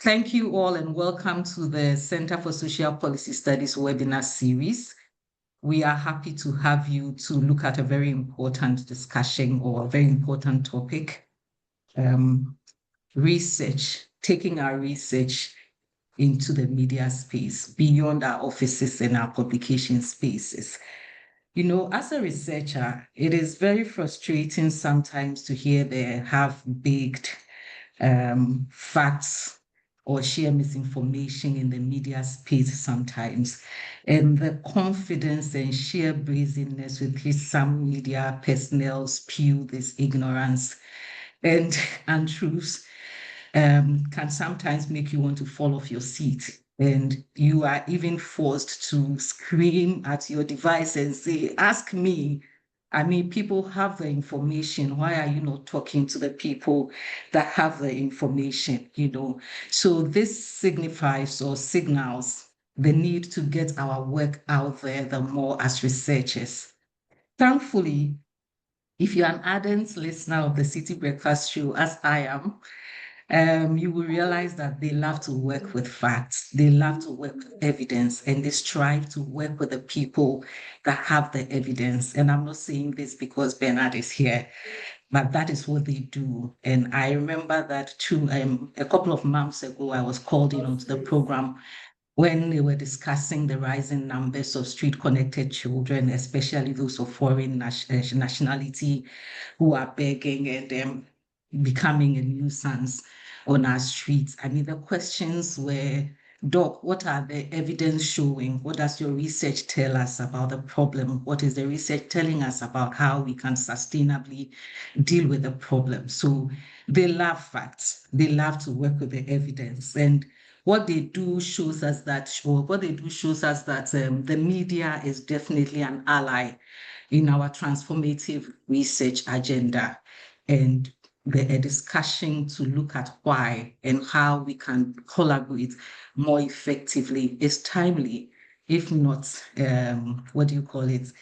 Thank you all and welcome to the Center for Social Policy Studies webinar series. We are happy to have you to look at a very important discussion or a very important topic, research, taking our research into the media space beyond our offices and our publication spaces. You know, as a researcher, it is very frustrating sometimes to hear the half-baked facts or share misinformation in the media space sometimes. And the confidence and sheer brazenness with which some media personnel spew this ignorance and untruths can sometimes make you want to fall off your seat. And you are even forced to scream at your device and say, ask me. I mean, people have the information. Why are you not talking to the people that have the information, you know? So this signifies or signals the need to get our work out there the more as researchers. Thankfully, if you're an ardent listener of the Citi Breakfast Show, as I am, you will realize that they love to work with facts, they love to work with evidence, and they strive to work with the people that have the evidence. And I'm not saying this because Bernard is here, but that is what they do. And I remember that too, a couple of months ago, I was called in onto the program when they were discussing the rising numbers of street-connected children, especially those of foreign nationality who are begging and becoming a nuisance on our streets. I mean, the questions were, Doc, what are the evidence showing? What does your research tell us about the problem? What is the research telling us about how we can sustainably deal with the problem? So they love facts. They love to work with the evidence. And what they do shows us that the media is definitely an ally in our transformative research agenda, and a discussion to look at why and how we can collaborate more effectively is timely, if not, what do you call it,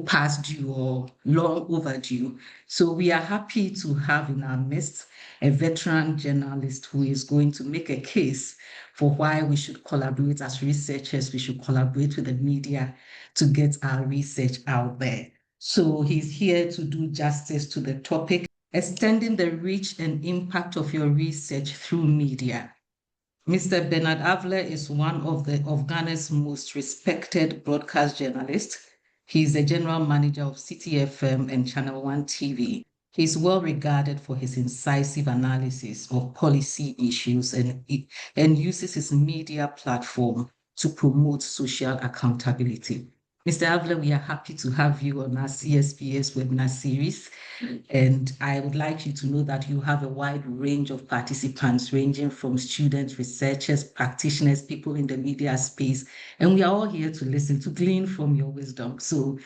past due or long overdue. So we are happy to have in our midst a veteran journalist who is going to make a case for why we should collaborate as researchers. We should collaborate with the media to get our research out there. So he's here to do justice to the topic, extending the reach and impact of your research through media. Mr. Bernard Avle is one of Ghana's most respected broadcast journalists. He's the general manager of Citi FM and Channel One TV. He's well regarded for his incisive analysis of policy issues and uses his media platform to promote social accountability. Mr. Avle, we are happy to have you on our CSPS webinar series. And I would like you to know that you have a wide range of participants, ranging from students, researchers, practitioners, people in the media space. And we are all here to listen, to glean from your wisdom. So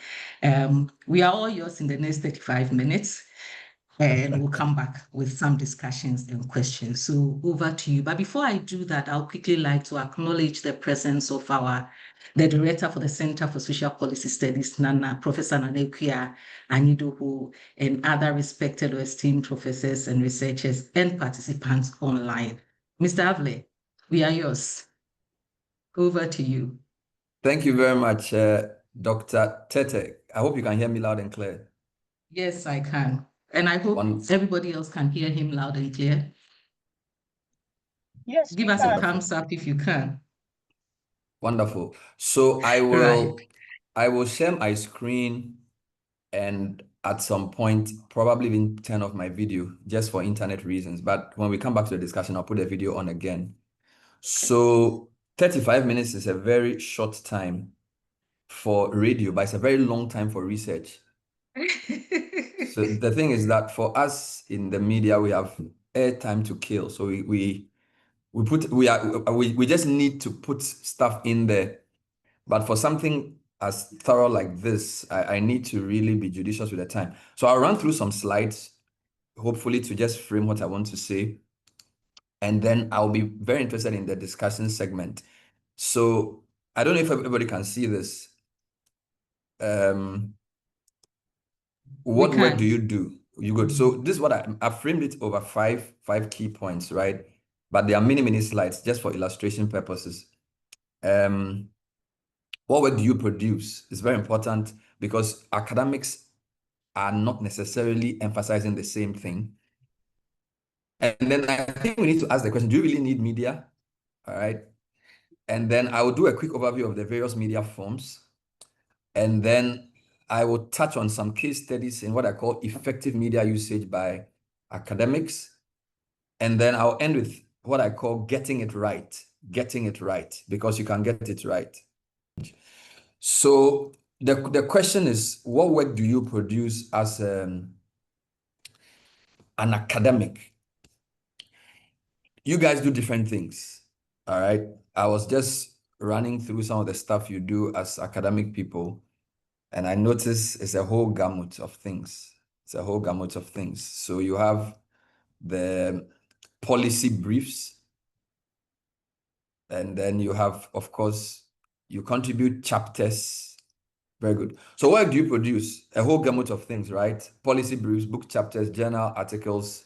we are all yours in the next 35 minutes. And we'll come back with some discussions and questions. So over to you. But before I do that, I'll quickly like to acknowledge the presence of the director for the Center for Social Policy Studies, Professor Nanekia Anidoho, and other respected or esteemed professors and researchers and participants online. Mr. Avle, we are yours. Over to you. Thank you very much, Dr. Tete. I hope you can hear me loud and clear. Yes, I can. And I hope everybody else can hear him loud and clear. Yes, give us a thumbs up if you can. Wonderful. So I will share my screen, and at some point, probably even turn off my video just for internet reasons. But when we come back to the discussion, I'll put the video on again. So 35 minutes is a very short time for radio, but it's a very long time for research. So the thing is that for us in the media, we have airtime to kill. So we just need to put stuff in there. But for something as thorough like this, I need to really be judicious with the time. So I'll run through some slides, hopefully to just frame what I want to say. And then I'll be very interested in the discussion segment. So I don't know if everybody can see this. What work do you do? You good? So this is what I've framed it over five key points, right? but there are many, many slides just for illustration purposes. What work do you produce? It's very important because academics are not necessarily emphasizing the same thing. And then I think we need to ask the question, do you really need media? All right. And then I will do a quick overview of the various media forms. And then I will touch on some case studies in what I call effective media usage by academics. And then I'll end with what I call getting it right, because you can get it right. So the question is, what work do you produce as an academic? You guys do different things, all right? I was just running through some of the stuff you do as academic people, and I noticed it's a whole gamut of things. It's a whole gamut of things. So you have the policy briefs, and then you have, of course, you contribute chapters. Very good. So what do you produce? A whole gamut of things, right? Policy briefs, book chapters, journal articles,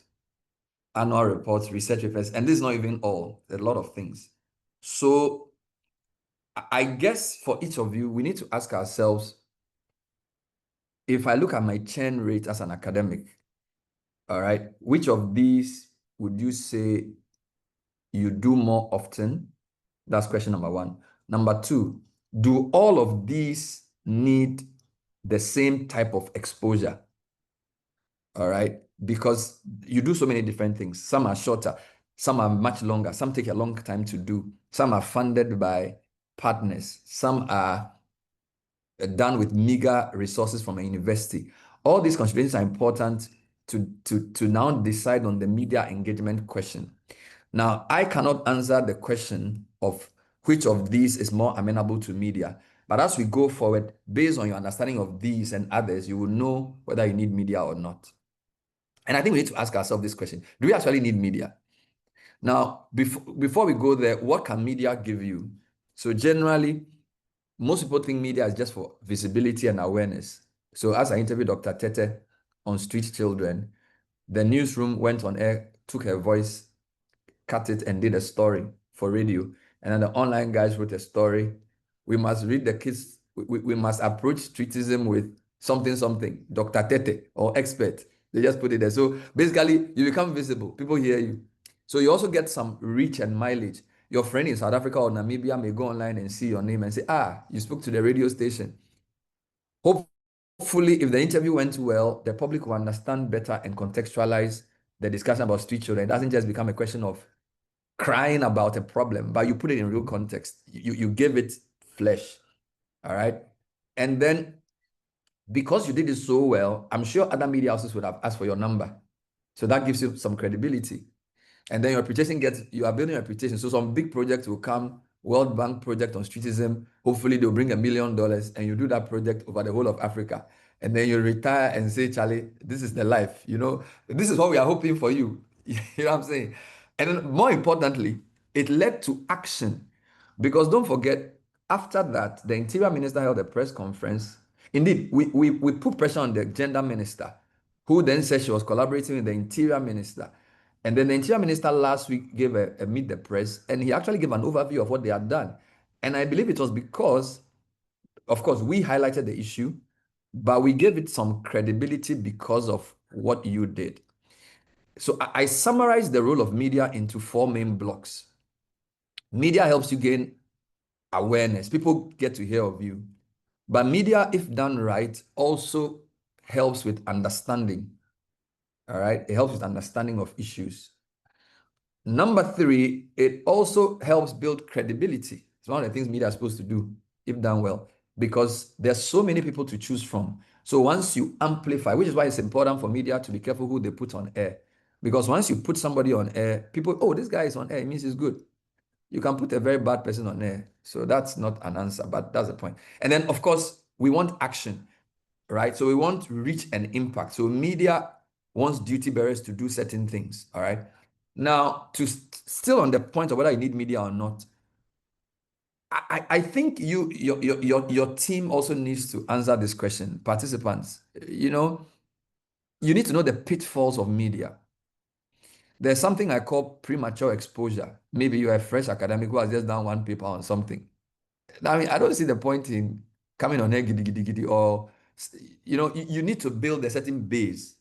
annual reports, research papers, and this is not even all, a lot of things. So I guess for each of you, we need to ask ourselves, if I look at my churn rate as an academic, all right, which of these would you say you do more often? That's question number one. Number two, do all of these need the same type of exposure? All right, because you do so many different things. Some are shorter, some are much longer, some take a long time to do, some are funded by partners, some are done with meager resources from a university. All these considerations are important to now decide on the media engagement question. Now, I cannot answer the question of which of these is more amenable to media. But as we go forward, based on your understanding of these and others, you will know whether you need media or not. And I think we need to ask ourselves this question. Do we actually need media? Now, before we go there, what can media give you? So generally, most people think media is just for visibility and awareness. So as I interviewed Dr. Tete on Street Children, the newsroom went on air, took her voice, cut it, and did a story for radio. And then the online guys wrote a story. We must read the kids, we must approach streetism with something, Dr. Tete or expert. They just put it there. So basically, you become visible. People hear you. So you also get some reach and mileage. Your friend in South Africa or Namibia may go online and see your name and say, you spoke to the radio station. Hopefully, if the interview went well, the public will understand better and contextualize the discussion about street children. It doesn't just become a question of crying about a problem, but you put it in real context. You give it flesh. All right. And then because you did it so well, I'm sure other media houses would have asked for your number. So that gives you some credibility. And then your reputation you are building a reputation. So some big projects will come, World Bank project on streetism. Hopefully they'll bring $1 million and you do that project over the whole of Africa. And then you retire and say, Charlie, this is the life, this is what we are hoping for you. You know what I'm saying? And then more importantly, it led to action. Because don't forget, after that, the Interior Minister held a press conference. Indeed, we put pressure on the gender minister, who then said she was collaborating with the Interior Minister. And then the Interior Minister last week gave a meet the press, and he actually gave an overview of what they had done. And I believe it was because, of course, we highlighted the issue, but we gave it some credibility because of what you did. So I summarized the role of media into 4 main blocks. Media helps you gain awareness. People get to hear of you. But media, if done right, also helps with understanding. All right? It helps with understanding of issues. Number 3, it also helps build credibility. It's one of the things media is supposed to do, if done well, because there's so many people to choose from. So once you amplify, which is why it's important for media to be careful who they put on air. Because once you put somebody on air, people, this guy is on air, it means he's good. You can put a very bad person on air. So that's not an answer, but that's the point. And then, of course, we want action, right? So we want reach and impact. So media wants duty bearers to do certain things, all right? Now, still on the point of whether you need media or not, I think your team also needs to answer this question. Participants, you need to know the pitfalls of media. There's something I call premature exposure. Maybe you're a fresh academic who has just done one paper on something. I mean, I don't see the point in coming on here giddy, giddy, giddy, or, you need to build a certain base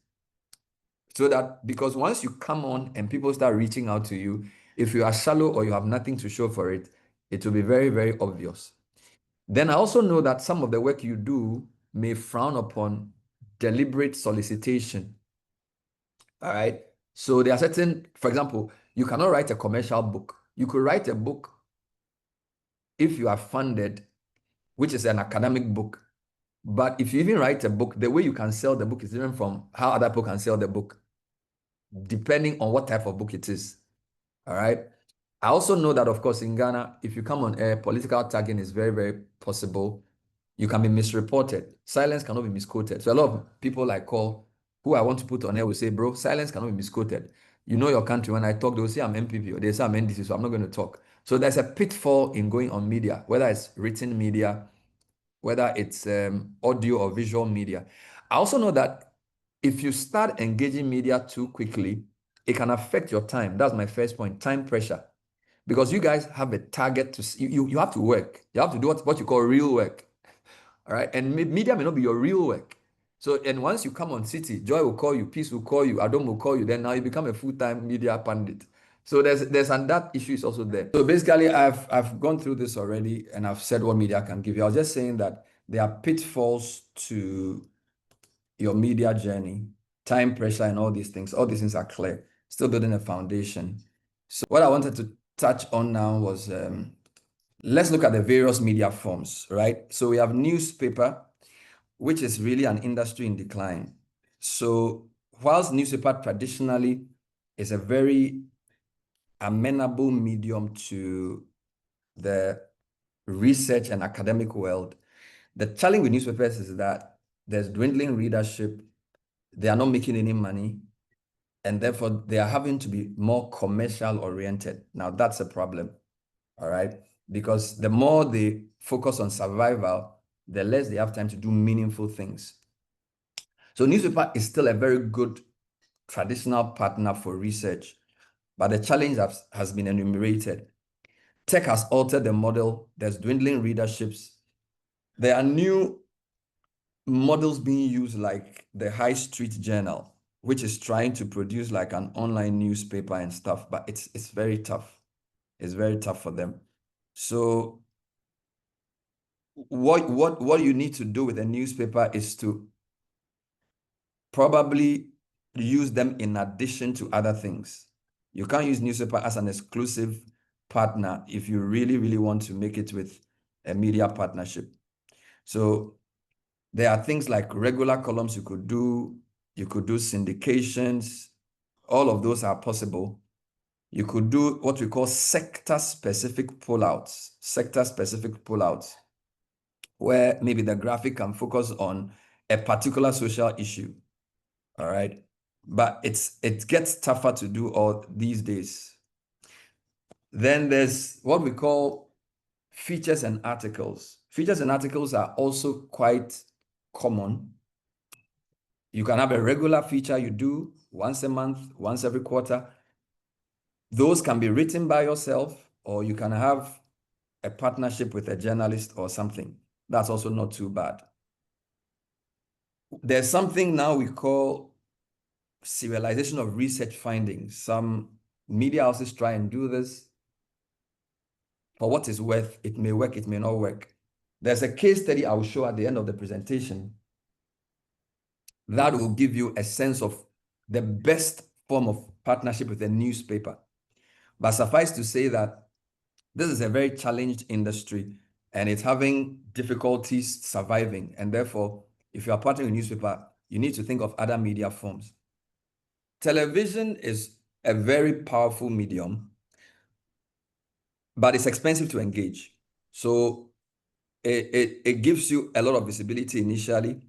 so that, because once you come on and people start reaching out to you, if you are shallow or you have nothing to show for it, it will be very, very obvious. Then I also know that some of the work you do may frown upon deliberate solicitation. All right. So there are certain, for example, you cannot write a commercial book. You could write a book if you are funded, which is an academic book. But if you even write a book, the way you can sell the book is different from how other people can sell the book, depending on what type of book it is. All right. I also know that, of course, in Ghana, if you come on air, political tagging is very, very possible. You can be misreported. Silence cannot be misquoted. So a lot of people I call who I want to put on air will say, bro, silence cannot be misquoted. You know your country. When I talk, they'll say I'm MPP or they say I'm NDC, so I'm not going to talk. So there's a pitfall in going on media, whether it's written media, whether it's audio or visual media. I also know that if you start engaging media too quickly, it can affect your time. That's my first point, time pressure. Because you guys have a target to see, you have to work. You have to do what you call real work. All right. And media may not be your real work. So, and once you come on Citi, Joy will call you, Peace will call you, Adam will call you, then now you become a full-time media pundit. So and that issue is also there. So basically, I've gone through this already and I've said what media can give you. I was just saying that there are pitfalls to your media journey, time pressure, and all these things. All these things are clear. Still building a foundation. So what I wanted to touch on now was let's look at the various media forms, right? So we have newspaper, which is really an industry in decline. So whilst newspaper traditionally is a very amenable medium to the research and academic world, the challenge with newspapers is that there's dwindling readership, they are not making any money, and therefore they are having to be more commercial oriented. Now that's a problem, all right? Because the more they focus on survival, the less they have time to do meaningful things. So newspaper is still a very good traditional partner for research, but the challenge has been enumerated. Tech has altered the model. There's dwindling readerships. There are new models being used like the High Street Journal, which is trying to produce like an online newspaper and stuff, but it's very tough. It's very tough for them. So what you need to do with a newspaper is to probably use them in addition to other things. You can't use newspaper as an exclusive partner if you really, really want to make it with a media partnership. So there are things like regular columns you could do syndications, all of those are possible. You could do what we call sector-specific pullouts, where maybe the graphic can focus on a particular social issue. All right. But it gets tougher to do all these days. Then there's what we call features and articles. Features and articles are also quite common. You can have a regular feature you do once a month, once every quarter. Those can be written by yourself, or you can have a partnership with a journalist or something. That's also not too bad. There's something now we call serialization of research findings. Some media houses try and do this. For what it's worth, it may work, it may not work. There's a case study I will show at the end of the presentation that will give you a sense of the best form of partnership with a newspaper. But suffice to say that this is a very challenged industry and it's having difficulties surviving. And therefore, if you are partnering with a newspaper, you need to think of other media forms. Television is a very powerful medium, but it's expensive to engage. So it gives you a lot of visibility initially,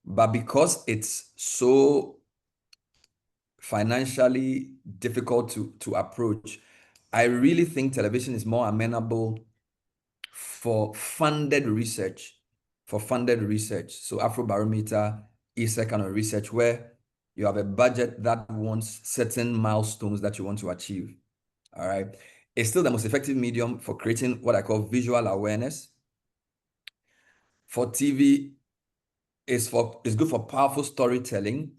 but because it's so financially difficult to approach, I really think television is more amenable for funded research. So Afrobarometer is a kind of research where You have a budget that wants certain milestones that you want to achieve. All right. It's still the most effective medium for creating what I call visual awareness. For TV, it's good for powerful storytelling,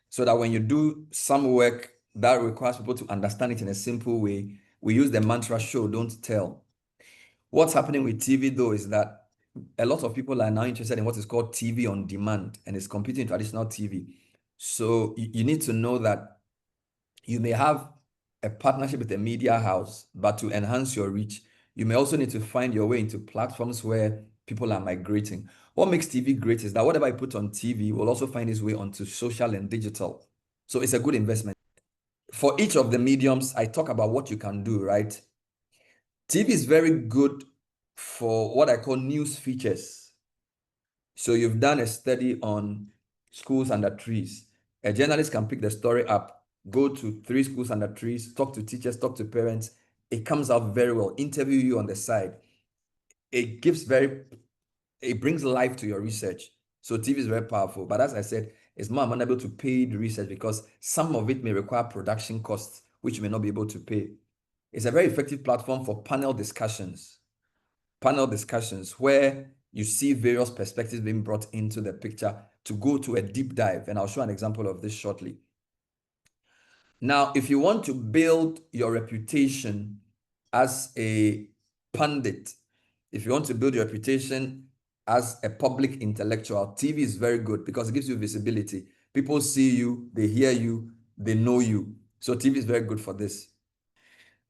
so that when you do some work that requires people to understand it in a simple way, we use the mantra show, don't tell. What's happening with TV though is that a lot of people are now interested in what is called TV on demand, and it's competing traditional TV. So you need to know that you may have a partnership with a media house, but to enhance your reach, you may also need to find your way into platforms where people are migrating. What makes TV great is that whatever I put on TV will also find its way onto social and digital. So it's a good investment. For each of the mediums, I talk about what you can do, right? TV is very good for what I call news features. So you've done a study on schools under trees. A journalist can pick the story up, go to 3 schools under trees, talk to teachers, talk to parents. It comes out very well. Interview you on the side. It brings life to your research. So TV is very powerful. But as I said, it's more amenable to paid research because some of it may require production costs, which you may not be able to pay. It's a very effective platform for panel discussions where you see various perspectives being brought into the picture to go to a deep dive. And I'll show an example of this shortly. Now, if you want to build your reputation as a pundit, if you want to build your reputation as a public intellectual, TV is very good because it gives you visibility. People see you, they hear you, they know you. So TV is very good for this.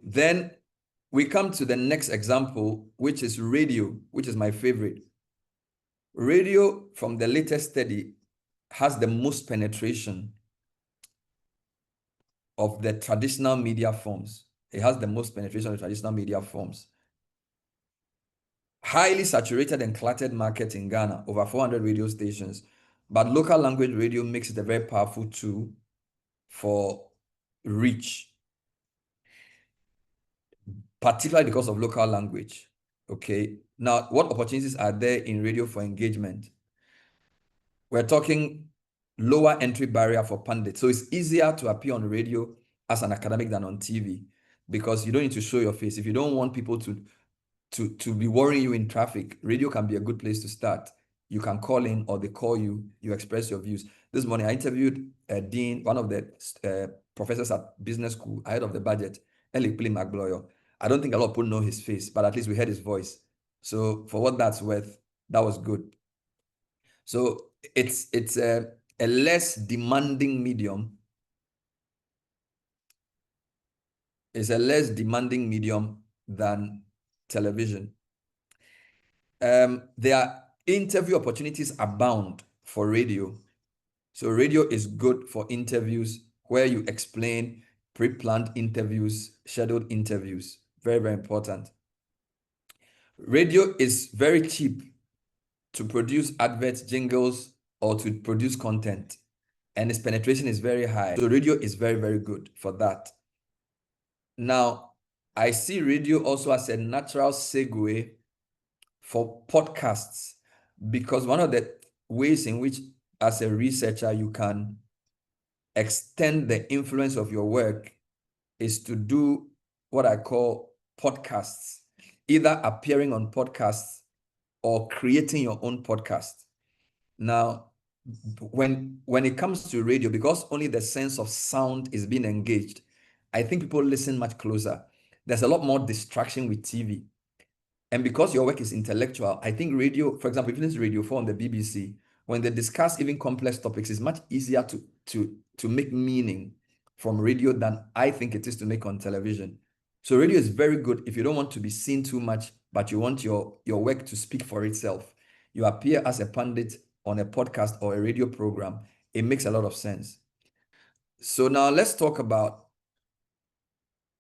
Then we come to the next example, which is radio, which is my favorite. Radio, from the latest study, has the most penetration of the traditional media forms. It has the most penetration of the traditional media forms. Highly saturated and cluttered market in Ghana, over 400 radio stations. But local language radio makes it a very powerful tool for reach, particularly because of local language. Okay. Now, what opportunities are there in radio for engagement? We're talking lower entry barrier for pundits. So it's easier to appear on radio as an academic than on TV because you don't need to show your face. If you don't want people to be worrying you in traffic, radio can be a good place to start. You can call in or they call you, you express your views. This morning, I interviewed a dean, one of the professors at business school, ahead of the budget, Elikpili Magbloyo. I don't think a lot of people know his face, but at least we heard his voice. So for what that's worth, that was good. So it's a less demanding medium. It's a less demanding medium than television. There are interview opportunities abound for radio. So radio is good for interviews where you explain pre-planned interviews, scheduled interviews. Very, very important. Radio is very cheap to produce adverts, jingles, or to produce content. And its penetration is very high. So radio is very, very good for that. Now, I see radio also as a natural segue for podcasts, because one of the ways in which, as a researcher, you can extend the influence of your work is to do what I call podcasts, either appearing on podcasts or creating your own podcast. Now, when it comes to radio, because only the sense of sound is being engaged, I think people listen much closer. There's a lot more distraction with TV. And because your work is intellectual, I think radio, for example, if you listen to Radio 4 on the BBC, when they discuss even complex topics, it's much easier to make meaning from radio than I think it is to make on television. So radio is very good if you don't want to be seen too much, but you want your work to speak for itself. You appear as a pundit on a podcast or a radio program. It makes a lot of sense. So now let's talk about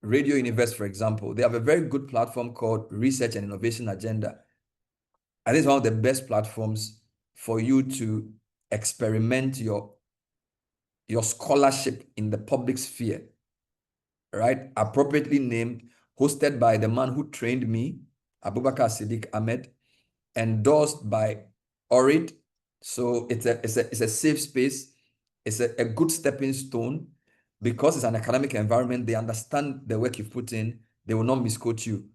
Radio Universe, for example. They have a very good platform called Research and Innovation Agenda. I think it's one of the best platforms for you to experiment your scholarship in the public sphere, right? Appropriately named, hosted by the man who trained me, Abubakar Siddiq Ahmed, endorsed by Orid. So it's a safe space. It's a good stepping stone because it's an academic environment. They understand the work you've put in. They will not misquote you.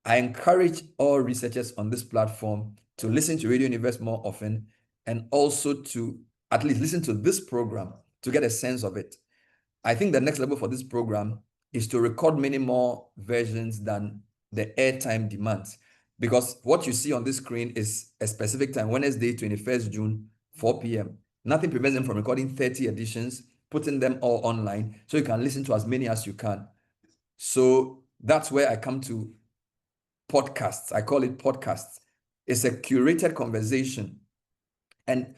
I encourage all researchers on this platform to listen to Radio Universe more often and also to at least listen to this program to get a sense of it. I think the next level for this program is to record many more versions than the airtime demands. Because what you see on this screen is a specific time, Wednesday, 21st June, 4 p.m. Nothing prevents them from recording 30 editions, putting them all online, so you can listen to as many as you can. So that's where I come to podcasts. I call it podcasts. It's a curated conversation. And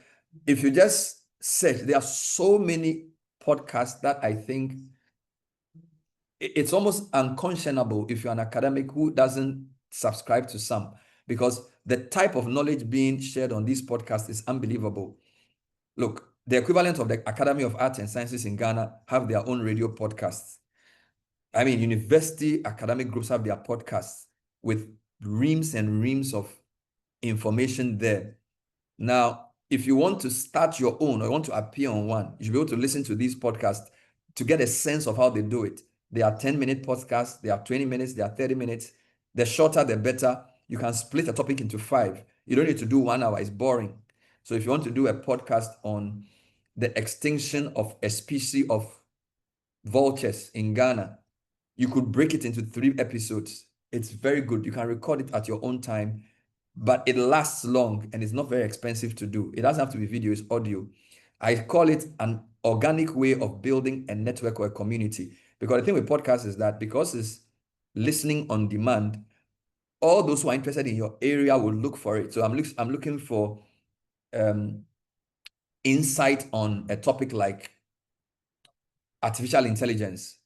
if you just search, there are so many podcasts that I think it's almost unconscionable if you're an academic who doesn't subscribe to some, because the type of knowledge being shared on these podcasts is unbelievable. Look, the equivalent of the Academy of Arts and Sciences in Ghana have their own radio podcasts. I mean, university academic groups have their podcasts with reams and reams of information there. Now, if you want to start your own or you want to appear on one, you should be able to listen to these podcasts to get a sense of how they do it. They are 10-minute podcasts, they are 20 minutes, they are 30 minutes. The shorter, the better. You can split a topic into 5. You don't need to do 1 hour, it's boring. So if you want to do a podcast on the extinction of a species of vultures in Ghana, you could break it into 3 episodes. It's very good. You can record it at your own time, but it lasts long and it's not very expensive to do. It doesn't have to be video, it's audio. I call it an organic way of building a network or a community, because the thing with podcasts is that because it's listening on demand, all those who are interested in your area will look for it. So I'm looking for insight on a topic like artificial intelligence.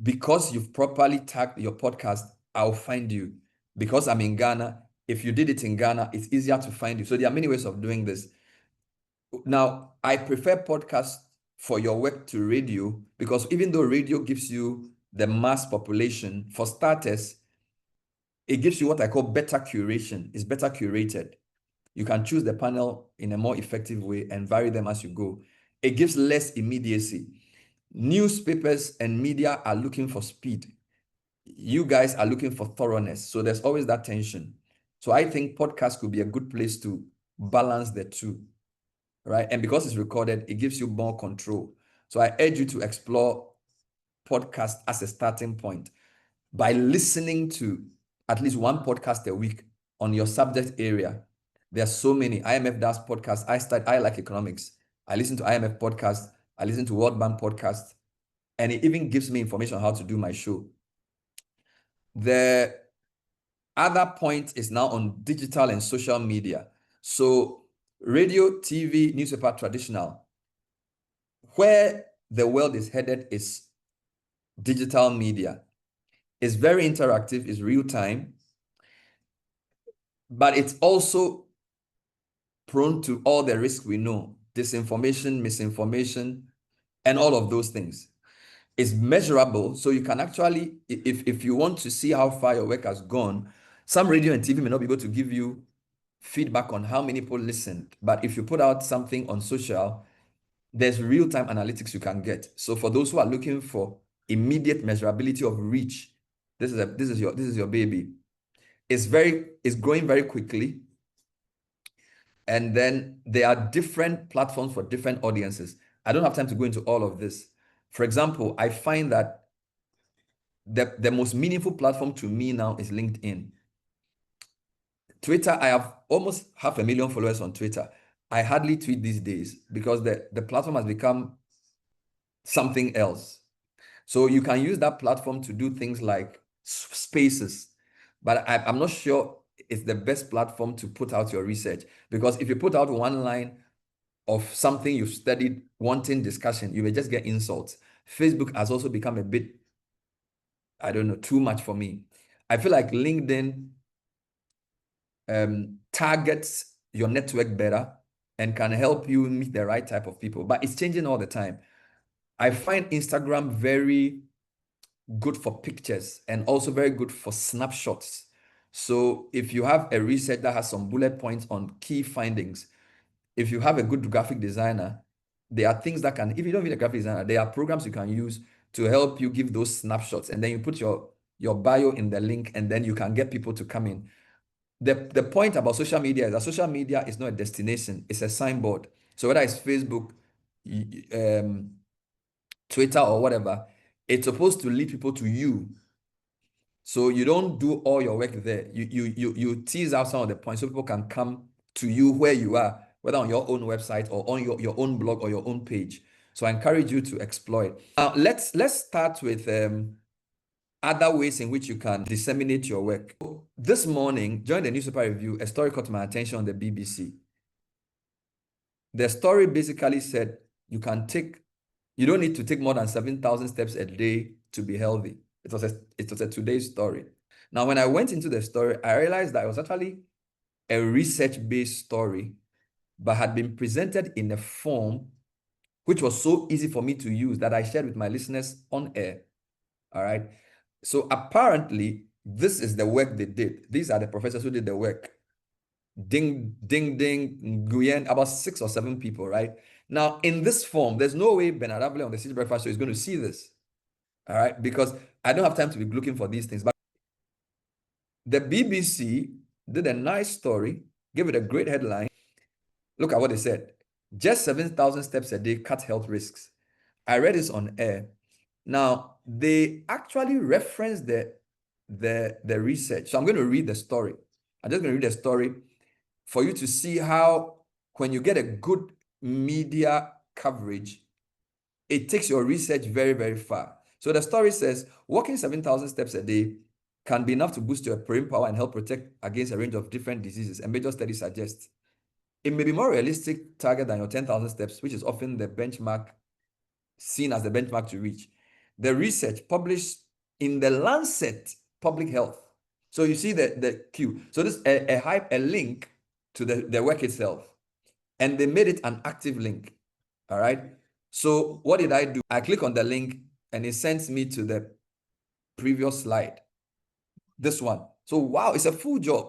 Because you've properly tagged your podcast, I'll find you. Because I'm in Ghana, if you did it in Ghana, it's easier to find you. So there are many ways of doing this. Now, I prefer podcasts for your work to radio, because even though radio gives you the mass population, for starters, it gives you what I call better curation. It's better curated. You can choose the panel in a more effective way and vary them as you go. It gives less immediacy. Newspapers and media are looking for speed. You guys are looking for thoroughness. So there's always that tension. So I think podcast could be a good place to balance the two, right? And because it's recorded, it gives you more control. So I urge you to explore podcast as a starting point by listening to at least one podcast a week on your subject area. There are so many. IMF does podcasts. I like economics. I listen to IMF podcasts. I listen to World Bank podcasts. And it even gives me information on how to do my show. The other point is now on digital and social media. So radio, TV, newspaper, traditional. Where the world is headed is digital media. It's very interactive, it's real time, but it's also prone to all the risks we know: disinformation, misinformation, and all of those things. It's measurable, so you can actually, if you want to see how far your work has gone, some radio and TV may not be able to give you feedback on how many people listened, but if you put out something on social, there's real-time analytics you can get. So for those who are looking for immediate measurability of reach, this is your baby. It's growing very quickly. And then there are different platforms for different audiences. I don't have time to go into all of this. For example, I find that the most meaningful platform to me now is LinkedIn. Twitter, I have almost 500,000 followers on Twitter. I hardly tweet these days because the platform has become something else. So you can use that platform to do things like spaces, but I'm not sure it's the best platform to put out your research, because if you put out one line of something you've studied wanting discussion, you may just get insults. Facebook has also become a bit, I don't know, too much for me. I feel like LinkedIn targets your network better and can help you meet the right type of people, but it's changing all the time. I find Instagram very good for pictures and also very good for snapshots. So if you have a research that has some bullet points on key findings, if you have a good graphic designer, there are things that can, if you don't need a graphic designer, there are programs you can use to help you give those snapshots, and then you put your bio in the link, and then you can get people to come in. The point about social media is that social media is not a destination, it's a signboard. So whether it's Facebook, Twitter, or whatever, it's supposed to lead people to you. So you don't do all your work there. You tease out some of the points so people can come to you where you are, whether on your own website or on your own blog or your own page. So I encourage you to explore it. Now let's start with other ways in which you can disseminate your work. This morning, during the newspaper review, a story caught my attention on the BBC. The story basically said you don't need to take more than 7,000 steps a day to be healthy. It was a today's story. Now, when I went into the story, I realized that it was actually a research-based story, but had been presented in a form which was so easy for me to use that I shared with my listeners on air. All right. So apparently, this is the work they did. These are the professors who did the work. Ding, ding, ding, Nguyen, about 6 or 7 people, right? Now, in this form, there's no way Bernard Avle on the Citi Breakfast Show is going to see this. All right, because I don't have time to be looking for these things. But the BBC did a nice story, gave it a great headline. Look at what they said. Just 7,000 steps a day cut health risks. I read this on air. Now, they actually referenced the research. So I'm going to read the story. I'm just going to read the story for you to see how when you get a good media coverage, it takes your research very, very far. So the story says, walking 7,000 steps a day can be enough to boost your brain power and help protect against a range of different diseases. And major studies suggest it may be more realistic target than your 10,000 steps, which is often the benchmark, seen as the benchmark to reach. The research published in the Lancet Public Health. So you see the Q. So this a link to the work itself. And they made it an active link. All right. So what did I do? I click on the link and it sends me to the previous slide. This one. So wow, it's a full job.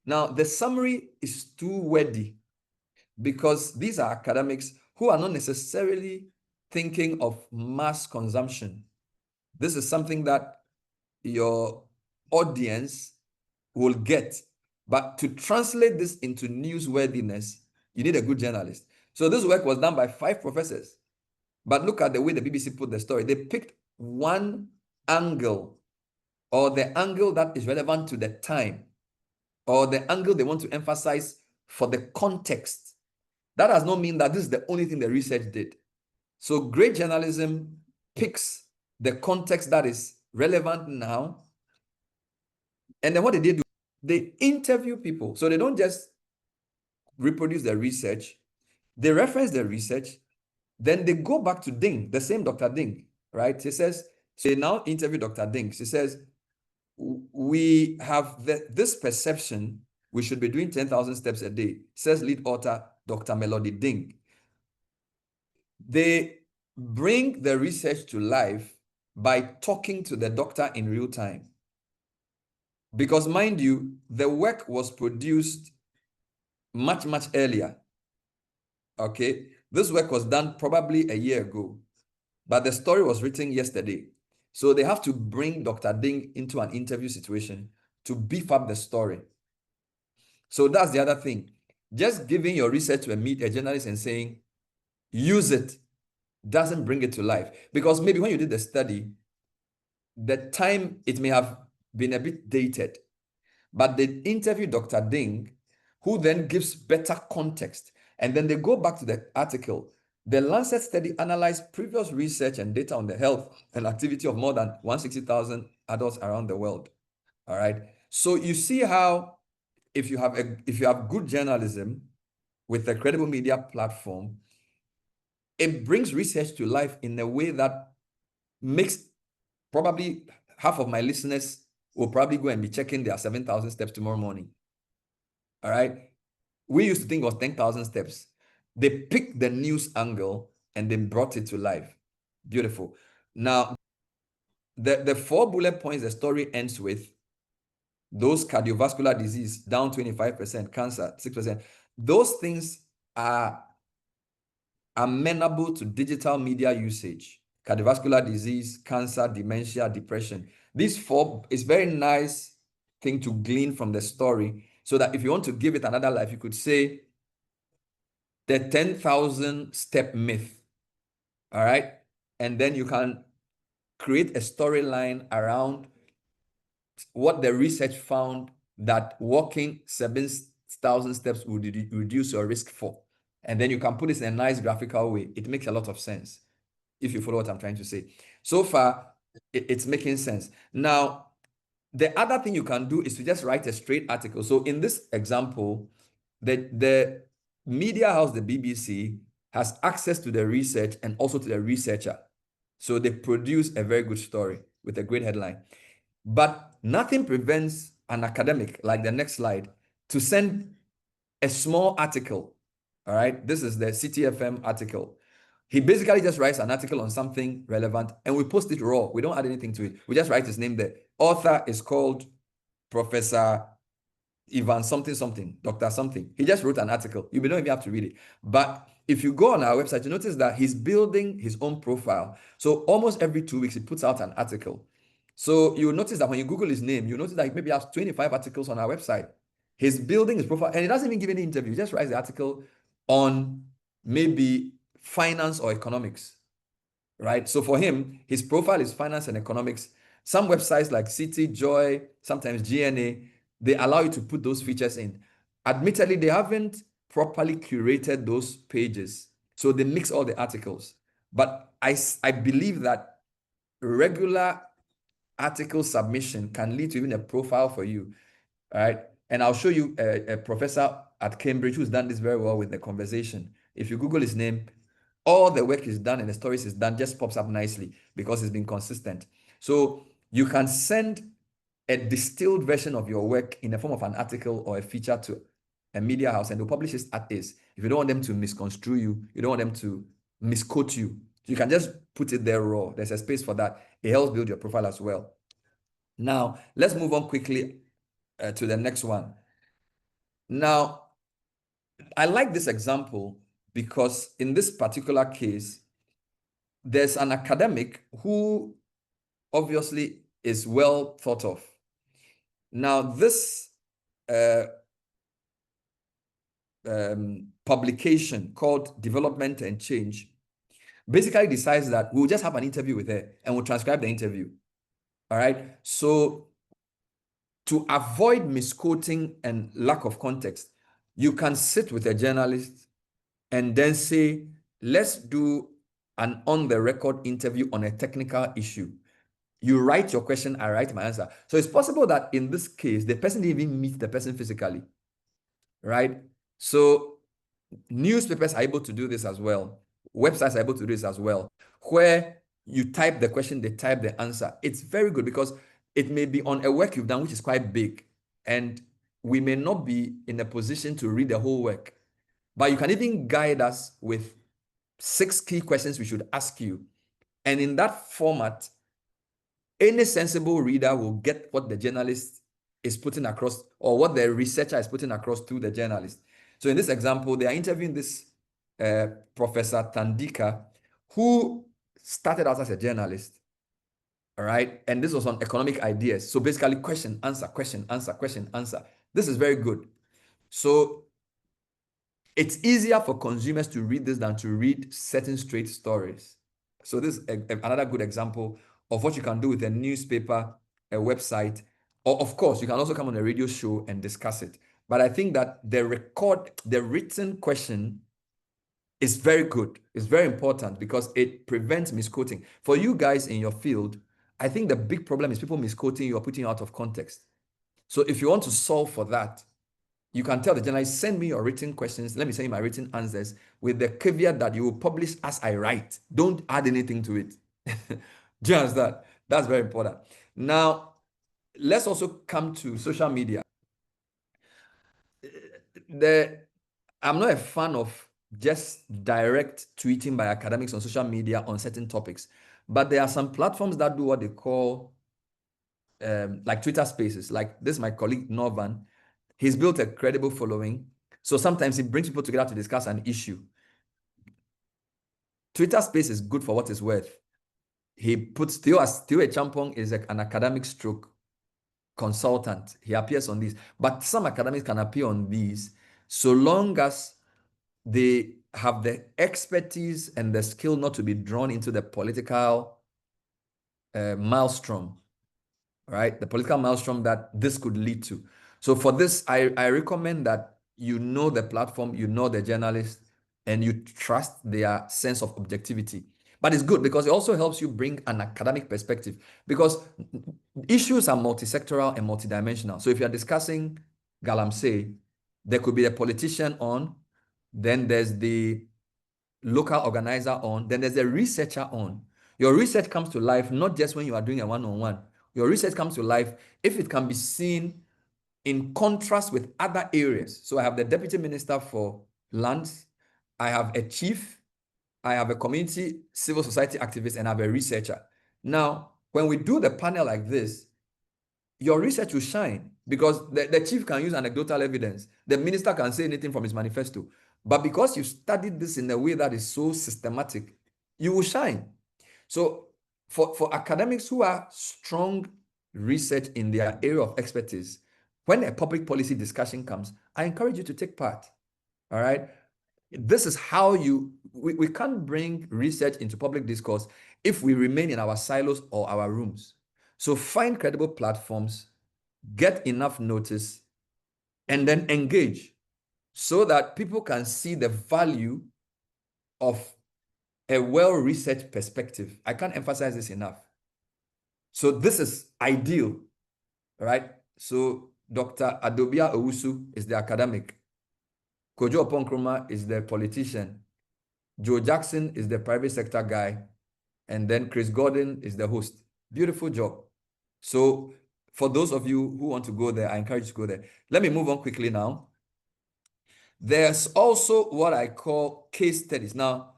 Now the summary is too wordy because these are academics who are not necessarily thinking of mass consumption. This is something that your audience will get. But to translate this into newsworthiness, you need a good journalist. So this work was done by 5 professors. But look at the way the BBC put the story. They picked one angle, or the angle that is relevant to the time, or the angle they want to emphasize for the context. That does not mean that this is the only thing the research did. So great journalism picks the context that is relevant now. And then what did they do? They interview people. So they don't just reproduce the research. They reference the research. Then they go back to Ding, the same Dr. Ding, right? He says, so they now interview Dr. Ding. She says, we have this perception we should be doing 10,000 steps a day, says lead author Dr. Melody Ding. They bring the research to life by talking to the doctor in real time. Because mind you, the work was produced much, much earlier. Okay, this work was done probably a year ago, but the story was written yesterday. So they have to bring Dr. Ding into an interview situation to beef up the story. So that's the other thing. Just giving your research to a journalist and saying, use it, doesn't bring it to life. Because maybe when you did the study, the time, it may have been a bit dated. But they interview Dr. Ding, who then gives better context. And then they go back to the article. The Lancet study analyzed previous research and data on the health and activity of more than 160,000 adults around the world. All right. So you see how if you have good journalism with a credible media platform, it brings research to life in a way that makes probably half of my listeners will probably go and be checking their 7,000 steps tomorrow morning. All right. We used to think it was 10,000 steps. They picked the news angle and they brought it to life. Beautiful. Now, the 4 bullet points the story ends with: those cardiovascular disease down 25%, cancer 6%. Those things are amenable to digital media usage: cardiovascular disease, cancer, dementia, depression. These four is very nice thing to glean from the story, so that if you want to give it another life, you could say the 10,000 step myth. All right. And then you can create a storyline around what the research found that walking 7,000 steps would reduce your risk for. And then you can put this in a nice graphical way. It makes a lot of sense if you follow what I'm trying to say. So far, it's making sense. Now, the other thing you can do is to just write a straight article. So in this example, the media house, the BBC, has access to the research and also to the researcher. So they produce a very good story with a great headline. But nothing prevents an academic, like the next slide, to send a small article. All right, this is the Citi FM article. He basically just writes an article on something relevant and we post it raw. We don't add anything to it. We just write his name there. Author is called Professor Ivan something something, Dr. something. He just wrote an article. You may not even have to read it. But if you go on our website, you notice that he's building his own profile. So almost every 2 weeks, he puts out an article. So you'll notice that when you Google his name, you notice that he maybe has 25 articles on our website. He's building his profile and he doesn't even give any interview. He just writes the article on maybe finance or economics, right? So for him, his profile is finance and economics. Some websites like Citi, Joy, sometimes GNA, they allow you to put those features in. Admittedly, they haven't properly curated those pages. So they mix all the articles. But I believe that regular article submission can lead to even a profile for you. All right. And I'll show you a professor at Cambridge who's done this very well with the conversation. If you Google his name, all the work is done and the stories is done, just pops up nicely because it's been consistent. So you can send a distilled version of your work in the form of an article or a feature to a media house and they'll publish it at is. If you don't want them to misconstrue you, you don't want them to misquote you, you can just put it there raw. There's a space for that. It helps build your profile as well. Now, let's move on quickly to the next one. Now, I like this example because in this particular case, there's an academic who obviously is well thought of. Now, this publication called Development and Change basically decides that we'll just have an interview with her and we'll transcribe the interview. All right. So to avoid misquoting and lack of context, you can sit with a journalist and then say, let's do an on-the-record interview on a technical issue. You write your question, I write my answer. So it's possible that in this case, the person didn't even meet the person physically, right? So newspapers are able to do this as well. Websites are able to do this as well, where you type the question, they type the answer. It's very good because it may be on a work you've done, which is quite big, and we may not be in a position to read the whole work, but you can even guide us with 6 key questions we should ask you. And in that format, any sensible reader will get what the journalist is putting across or what the researcher is putting across to the journalist. So in this example, they are interviewing this Professor Tandika, who started out as a journalist. All right. And this was on economic ideas. So basically question, answer, question, answer, question, answer. This is very good. So it's easier for consumers to read this than to read certain straight stories. So this is another good example of what you can do with a newspaper, a website, or of course, you can also come on a radio show and discuss it. But I think that the written question is very good. It's very important because it prevents misquoting. For you guys in your field, I think the big problem is people misquoting you or putting you out of context. So if you want to solve for that, you can tell the journalist, send me your written questions. Let me send you my written answers with the caveat that you will publish as I write. Don't add anything to it. Just that. That's very important. Now, let's also come to social media. I'm not a fan of just direct tweeting by academics on social media on certain topics, but there are some platforms that do what they call like Twitter Spaces. Like this, my colleague Norvan, he's built a credible following. So sometimes he brings people together to discuss an issue. Twitter Space is good for what it's worth. He puts Theo Champong is an academic stroke consultant. He appears on these, but some academics can appear on these so long as they have the expertise and the skill not to be drawn into the political maelstrom, right? The political maelstrom that this could lead to. So for this, I recommend that you know the platform, you know the journalist, and you trust their sense of objectivity. But it's good because it also helps you bring an academic perspective because issues are multisectoral and multidimensional. So if you're discussing Galamsey, there could be a politician on, then there's the local organizer on, then there's a researcher on. Your research comes to life not just when you are doing a one-on-one. Your research comes to life if it can be seen in contrast with other areas. So I have the Deputy Minister for Lands, I have a chief, I have a community civil society activist, and I have a researcher. Now, when we do the panel like this, your research will shine because the chief can use anecdotal evidence. The minister can say anything from his manifesto. But because you studied this in a way that is so systematic, you will shine. So for academics who are strong research in their area of expertise, when a public policy discussion comes, I encourage you to take part. All right. This is how we can't bring research into public discourse if we remain in our silos or our rooms. So find credible platforms, get enough notice, and then engage so that people can see the value of a well-researched perspective. I can't emphasize this enough. So this is ideal, right? So Dr. Adobia Owusu is the academic. Kojo Oponkroma is the politician. Joe Jackson is the private sector guy. And then Chris Gordon is the host. Beautiful job. So for those of you who want to go there, I encourage you to go there. Let me move on quickly now. There's also what I call case studies. Now,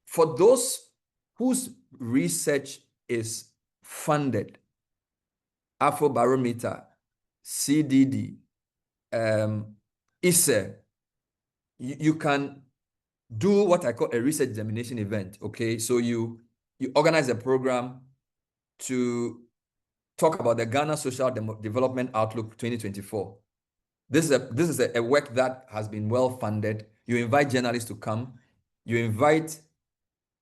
for those whose research is funded, Afrobarometer, CDD, ISE, you can do what I call a research dissemination event, okay? So you organize a program to talk about the Ghana Social Development Outlook 2024. This is a work that has been well funded. You invite journalists to come. You invite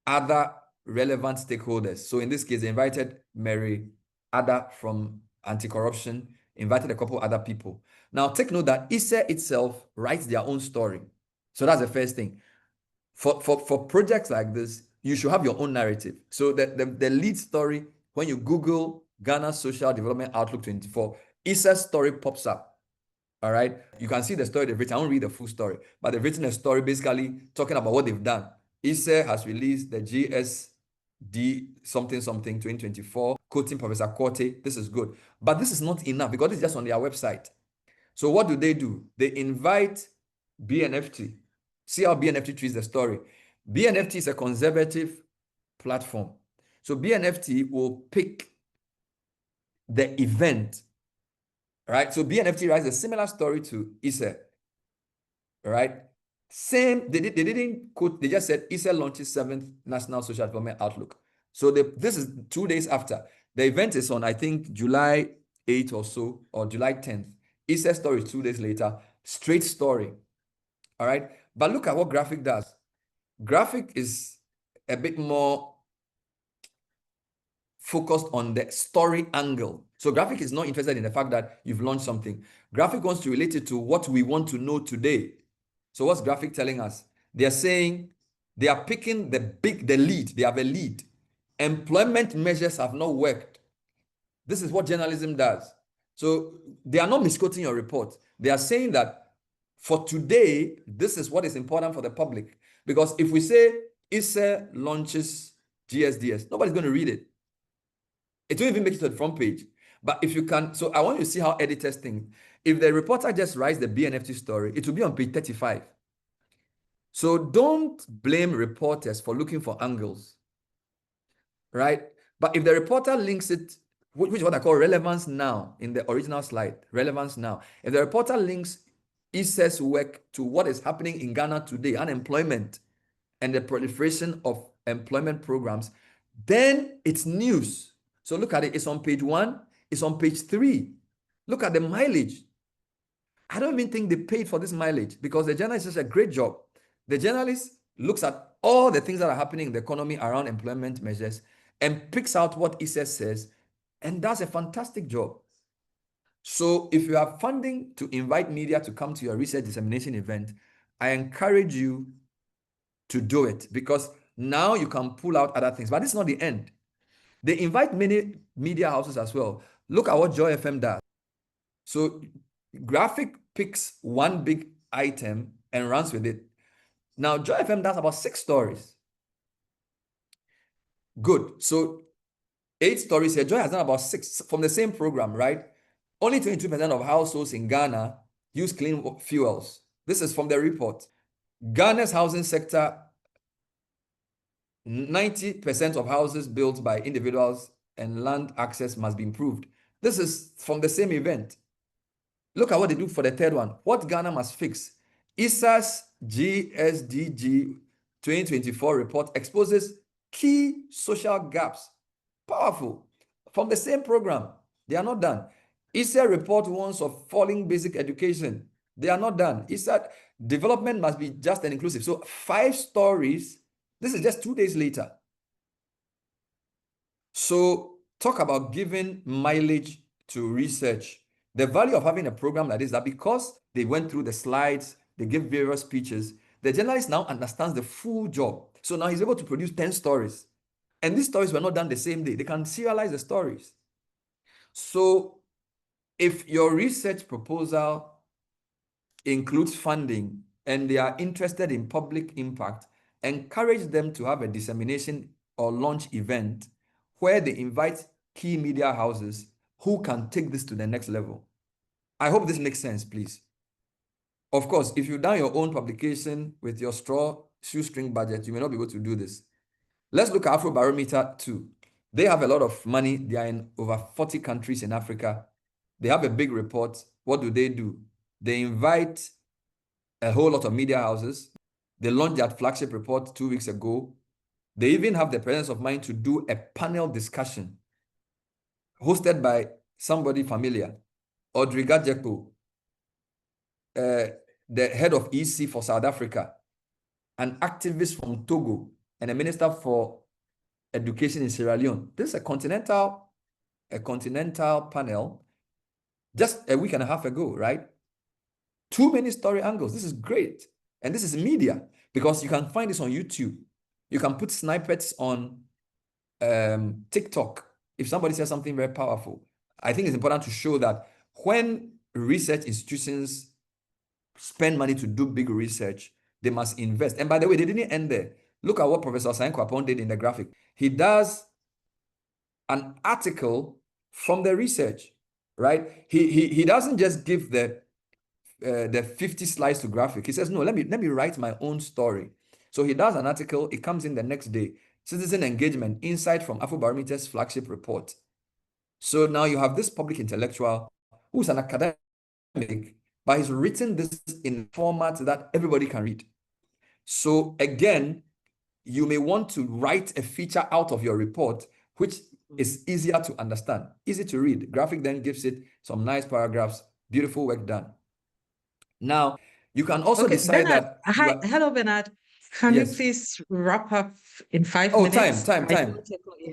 other relevant stakeholders. So in this case, they invited Mary Ada from Anti-Corruption, invited a couple other people. Now take note that ISE itself writes their own story. So that's the first thing. For projects like this, you should have your own narrative. So the lead story, when you Google Ghana Social Development Outlook 24, ISE's story pops up. All right. You can see the story they've written. I won't read the full story, but they've written a story basically talking about what they've done. ISE has released the GSD something 2024, quoting Professor Korte. This is good. But this is not enough because it's just on their website. So what do? They invite BNFT. See how BNFT treats the story. BNFT is a conservative platform. So BNFT will pick the event, right? So BNFT writes a similar story to ISE, right? Same, they didn't quote, they just said ISE launches 7th National Social Development Outlook. So this is 2 days after. The event is on, I think, July 8th or so, or July 10th. ISE story is 2 days later, straight story, all right? But look at what Graphic does. Graphic is a bit more focused on the story angle. So Graphic is not interested in the fact that you've launched something. Graphic wants to relate it to what we want to know today. So what's Graphic telling us? They are saying they are picking the lead. They have a lead. Employment measures have not worked. This is what journalism does. So they are not misquoting your report. They are saying that for today, this is what is important for the public. Because if we say ISE launches GSDS, nobody's going to read it. It won't even make it to the front page. But if you can, so I want you to see how editors think. If the reporter just writes the BNFT story, it will be on page 35. So don't blame reporters for looking for angles, right? But if the reporter links it, which is what I call relevance now in the original slide, relevance now. If the reporter links ISE's work to what is happening in Ghana today, unemployment, and the proliferation of employment programs, then it's news. So look at it. It's on page 1. It's on page 3. Look at the mileage. I don't even think they paid for this mileage because the journalist does a great job. The journalist looks at all the things that are happening in the economy around employment measures and picks out what ISES says and does a fantastic job. So if you have funding to invite media to come to your research dissemination event, I encourage you to do it because now you can pull out other things. But this is not the end. They invite many media houses as well. Look at what Joy FM does. So Graphic picks one big item and runs with it. Now Joy FM does about 6 stories. Good. So 8 stories here. Joy has done about 6 from the same program, right? Only 22% of households in Ghana use clean fuels. This is from the report. Ghana's housing sector, 90% of houses built by individuals and land access must be improved. This is from the same event. Look at what they do for the third one. What Ghana must fix. ISA's GSDG 2024 report exposes key social gaps. Powerful. From the same program. They are not done. ISA report warns of falling basic education. They are not done. ISA development must be just and inclusive. So 5 stories. This is just 2 days later. So talk about giving mileage to research. The value of having a program like this is that because they went through the slides, they give various speeches, the journalist now understands the full job. So now he's able to produce 10 stories. And these stories were not done the same day. They can serialize the stories. So if your research proposal includes funding and they are interested in public impact, encourage them to have a dissemination or launch event where they invite key media houses who can take this to the next level. I hope this makes sense, please. Of course, if you've done your own publication with your shoestring budget, you may not be able to do this. Let's look at Afrobarometer 2. They have a lot of money. They are in over 40 countries in Africa. They have a big report. What do? They invite a whole lot of media houses. They launched their flagship report 2 weeks ago. They even have the presence of mind to do a panel discussion hosted by somebody familiar, Audriga Jekpo, the head of EC for South Africa, an activist from Togo, and a minister for education in Sierra Leone. This is a continental panel just a week and a half ago, right? Too many story angles. This is great. And this is media because you can find this on YouTube. You can put snippets on TikTok if somebody says something very powerful. I think it's important to show that when research institutions spend money to do big research, they must invest. And by the way, they didn't end there. Look at what Professor Sain Kwapon did in the graphic. He does an article from the research, right? He doesn't just give the 50 slides to graphic. He says, no, let me write my own story. So he does an article. It comes in the next day. Citizen engagement, insight from Afrobarometer's flagship report. So now you have this public intellectual who's an academic, but he's written this in a format that everybody can read. So again, you may want to write a feature out of your report, which is easier to understand, easy to read. Graphic then gives it some nice paragraphs, beautiful work done. Now, you can also decide Bernard, that... hello, Bernard. Can you please wrap up in 5 minutes? Time.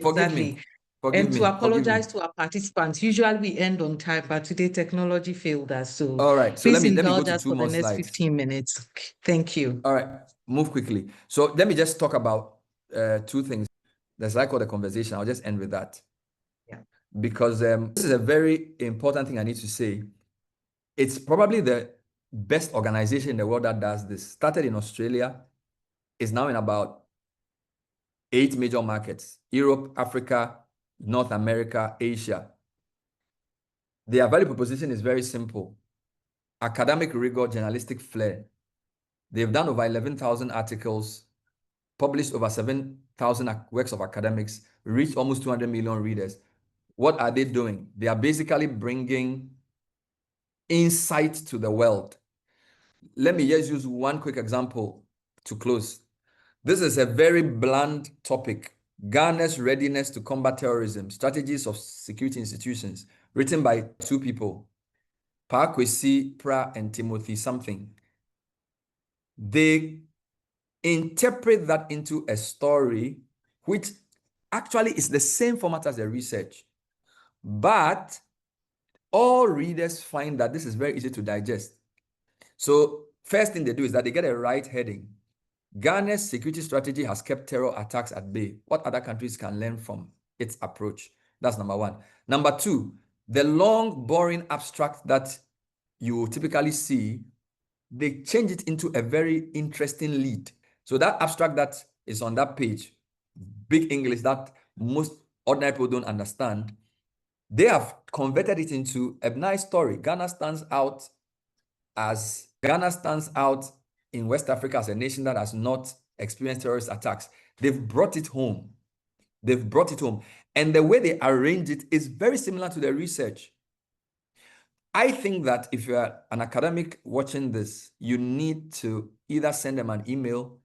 Forgive me. And to apologize to our participants. Usually we end on time, but today technology failed us. So all right. So please let me go indulge to us 2 for more the next slides. 15 minutes. Thank you. All right. Move quickly. So let me just talk about 2 things. That's like the conversation. I'll just end with that. Yeah. Because this is a very important thing I need to say. It's probably the best organization in the world that does this. Started in Australia, is now in about 8 major markets: Europe, Africa, North America, Asia. Their value proposition is very simple: academic rigor, journalistic flair. They've done over 11,000 articles, published over 7,000 works of academics, reached almost 200 million readers. What are they doing? They are basically bringing insight to the world. Let me just use one quick example to close. This is a very bland topic. Ghana's readiness to combat terrorism, strategies of security institutions, written by two people, Kwesi Pra and Timothy something. They interpret that into a story, which actually is the same format as the research. But all readers find that this is very easy to digest. So first thing they do is that they get a right heading. Ghana's security strategy has kept terror attacks at bay. What other countries can learn from its approach? That's number one. Number two, the long, boring abstract that you typically see, they change it into a very interesting lead. So that abstract that is on that page, big English that most ordinary people don't understand, they have converted it into a nice story. Ghana stands out in West Africa as a nation that has not experienced terrorist attacks. They've brought it home. They've brought it home. And the way they arrange it is very similar to the research. I think that if you're an academic watching this, you need to either send them an email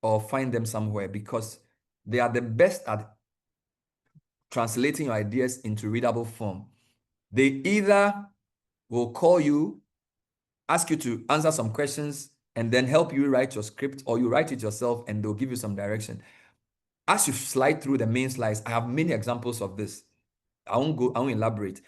or find them somewhere, because they are the best at translating your ideas into readable form. They either will call you, ask you to answer some questions, and then help you write your script, or you write it yourself and they'll give you some direction. As you slide through the main slides, I have many examples of this. I won't elaborate.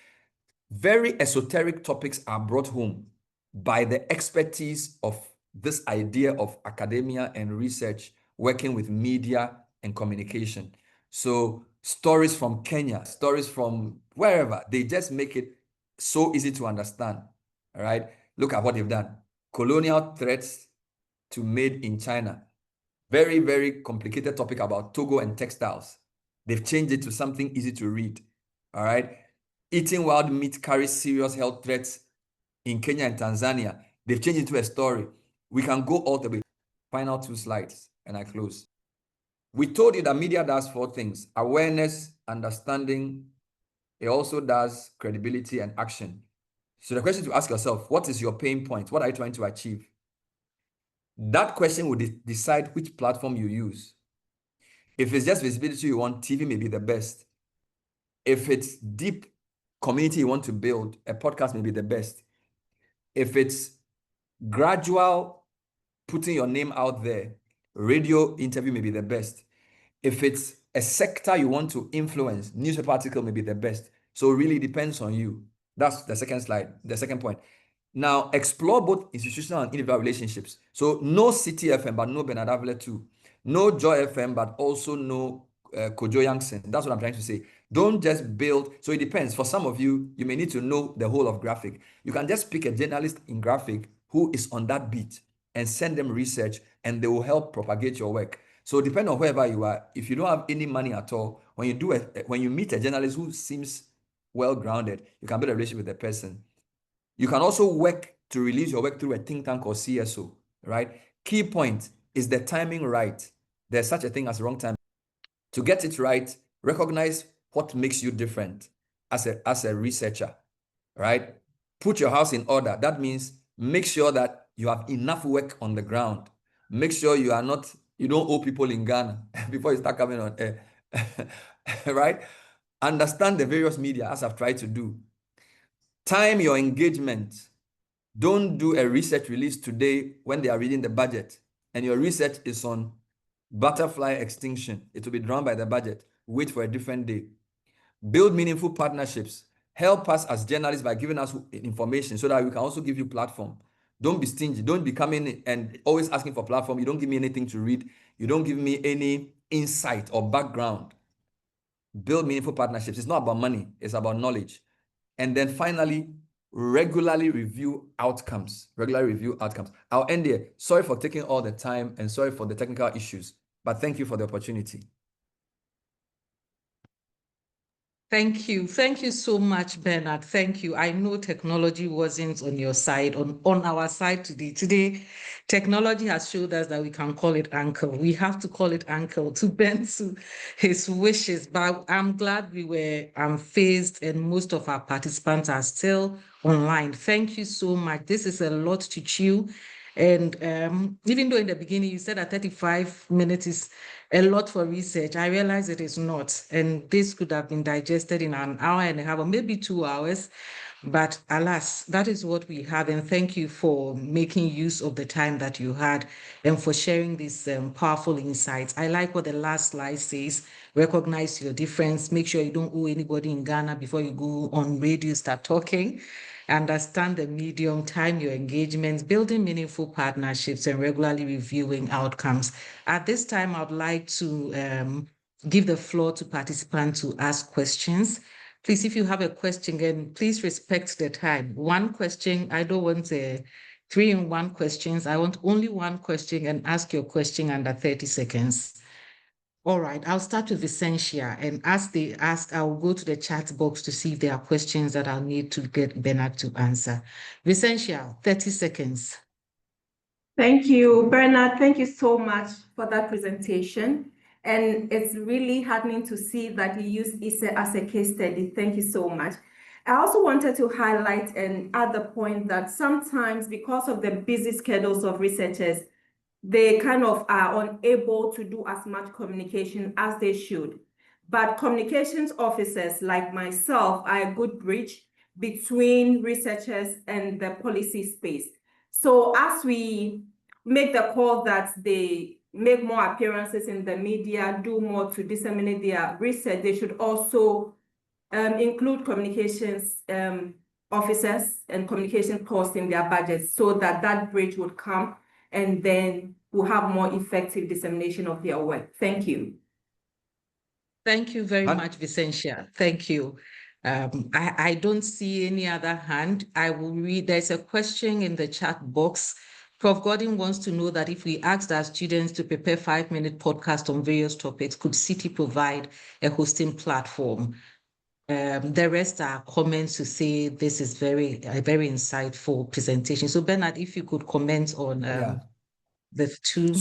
Very esoteric topics are brought home by the expertise of this idea of academia and research working with media and communication. So stories from Kenya, stories from wherever, they just make it so easy to understand. All right. Look at what they've done. Colonial threats to made in China. Very, very complicated topic about Togo and textiles. They've changed it to something easy to read. All right. Eating wild meat carries serious health threats in Kenya and Tanzania. They've changed it to a story. We can go all the way. Final two slides, and I close. We told you that media does four things: awareness, understanding. It also does credibility and action. So the question to ask yourself, what is your pain point? What are you trying to achieve? That question will decide which platform you use. If it's just visibility you want, TV may be the best. If it's deep community you want to build, a podcast may be the best. If it's gradual putting your name out there, radio interview may be the best. If it's a sector you want to influence, newspaper article may be the best. So it really depends on you. That's the second slide, the second point. Now, explore both institutional and individual relationships. So no Citi FM, but no Bernard Avle too. No Joy FM, but also no Kojo Yankson. That's what I'm trying to say. Don't just build. So it depends. For some of you, you may need to know the whole of graphic. You can just pick a journalist in graphic who is on that beat and send them research, and they will help propagate your work. So depending on wherever you are, if you don't have any money at all, when you meet a journalist who seems well-grounded, you can build a relationship with the person. You can also work to release your work through a think tank or CSO, right? Key point is the timing right. There's such a thing as wrong time. To get it right, recognize what makes you different as a researcher, right? Put your house in order. That means make sure that you have enough work on the ground. Make sure you don't owe people in Ghana before you start coming on air, right? Understand the various media, as I've tried to do. Time your engagement. Don't do a research release today when they are reading the budget and your research is on butterfly extinction. It will be drawn by the budget. Wait for a different day. Build meaningful partnerships. Help us as journalists by giving us information so that we can also give you platform. Don't be stingy. Don't be coming and always asking for platform. You don't give me anything to read. You don't give me any insight or background. Build meaningful partnerships. It's not about money. It's about knowledge. And then finally, regularly review outcomes. I'll end here. Sorry for taking all the time and sorry for the technical issues, but thank you for the opportunity. Thank you. Thank you so much, Bernard. Thank you. I know technology wasn't on your side, on our side today. Today, technology has showed us that we can call it uncle. We have to call it uncle to bend to his wishes. But I'm glad we were unfazed and most of our participants are still online. Thank you so much. This is a lot to chew. And even though in the beginning you said that 35 minutes is a lot for research, I realize it is not. And this could have been digested in an hour and a half or maybe 2 hours. But alas, that is what we have. And thank you for making use of the time that you had and for sharing these powerful insights. I like what the last slide says: recognize your difference, make sure you don't owe anybody in Ghana before you go on radio, start talking. Understand the medium, time your engagements, building meaningful partnerships, and regularly reviewing outcomes. At this time, I'd like to give the floor to participants to ask questions. Please, if you have a question, again, please respect the time. One question. I don't want three-in-one questions. I want only one question, and ask your question under 30 seconds. All right, I'll start with Essentia, and as they ask, I'll go to the chat box to see if there are questions that I'll need to get Bernard to answer. Essentia, 30 seconds. Thank you, Bernard. Thank you so much for that presentation. And it's really heartening to see that you use ISA as a case study. Thank you so much. I also wanted to highlight and add the point that sometimes, because of the busy schedules of researchers, they kind of are unable to do as much communication as they should. But communications officers like myself are a good bridge between researchers and the policy space. So as we make the call that they make more appearances in the media, do more to disseminate their research, they should also include communications officers and communication costs in their budgets, so that that bridge would come and then we'll have more effective dissemination of their work. Thank you. Thank you very much, Vicentia. Thank you. I don't see any other hand. I will read. There's a question in the chat box. Prof. Gordon wants to know that if we asked our students to prepare 5-minute podcast on various topics, could Citi provide a hosting platform? The rest are comments to say this is a very insightful presentation. So Bernard, if you could comment on the two.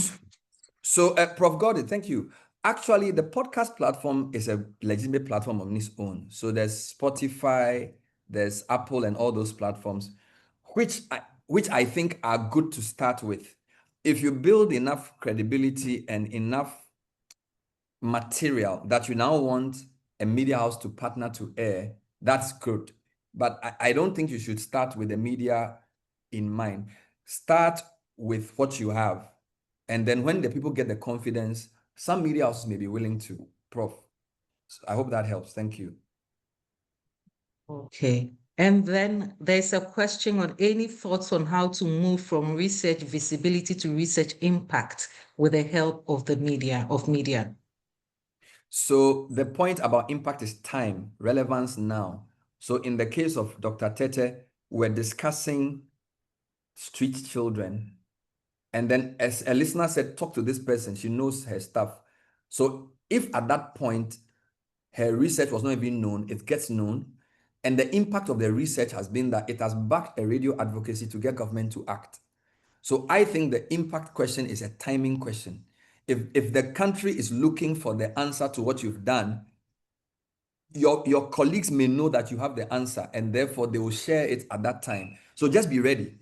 So Prof. Gordon, thank you. Actually, the podcast platform is a legitimate platform on its own. So there's Spotify, there's Apple, and all those platforms, which I think are good to start with. If you build enough credibility and enough material that you now want a media house to partner to air, that's good. But I don't think you should start with the media in mind. Start with what you have. And then when the people get the confidence, some media houses may be willing to. Prof. So I hope that helps. Thank you. Okay. And then there's a question on any thoughts on how to move from research visibility to research impact with the help of the media. So the point about impact is time, relevance now. So in the case of Dr. Tete, we're discussing street children. And then as a listener said, talk to this person, she knows her stuff. So if at that point, her research was not even known, it gets known. And the impact of the research has been that it has backed a radio advocacy to get government to act. So I think the impact question is a timing question. If the country is looking for the answer to what you've done, your colleagues may know that you have the answer, and therefore they will share it at that time. So just be ready.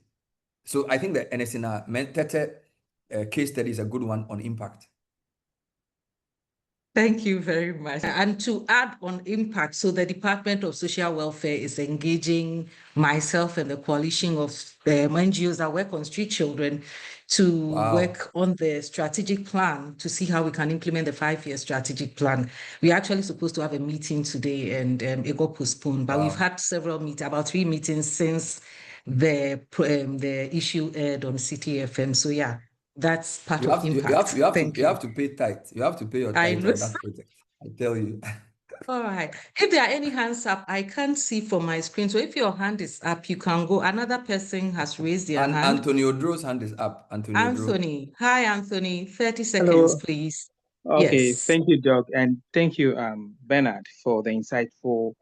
So I think the NSNA Tete case study is a good one on impact. Thank you very much. And to add on impact, so the Department of Social Welfare is engaging myself and the coalition of NGOs that work on street children to work on the strategic plan to see how we can implement the 5-year strategic plan. We're actually supposed to have a meeting today, and it got postponed, but we've had several meetings, about 3 meetings since the issue aired on Citi FM. So yeah, that's part of impact. You have to pay tithe. You have to pay your tithe on that project. I tell you. All right. If there are any hands up, I can't see from my screen. So if your hand is up, you can go. Another person has raised their hand. Anthony Odro's hand is up. Anthony. Hi, Anthony. 30 seconds, please. Okay. Yes. Thank you, Doug. And thank you, Bernard, for the insightful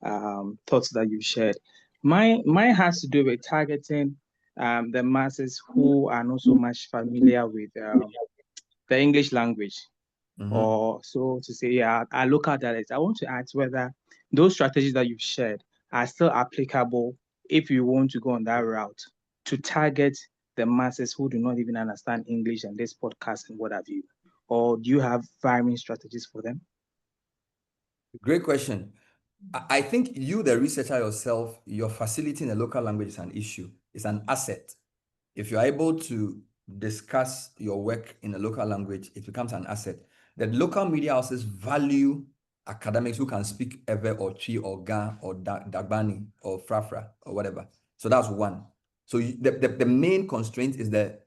thoughts that you shared. Mine has to do with targeting the masses who are not so much familiar with the English language, or so to say, our local dialects. I want to ask whether those strategies that you've shared are still applicable if you want to go on that route to target the masses who do not even understand English and this podcast and what have you? Or do you have varying strategies for them? Great question. I think you, the researcher yourself, your facility in the local language is an issue. It's an asset. If you're able to discuss your work in a local language, it becomes an asset. The local media houses value academics who can speak Ewe or Chi or Ga or Dagbani or Frafra or whatever. So that's one. So the main constraint is the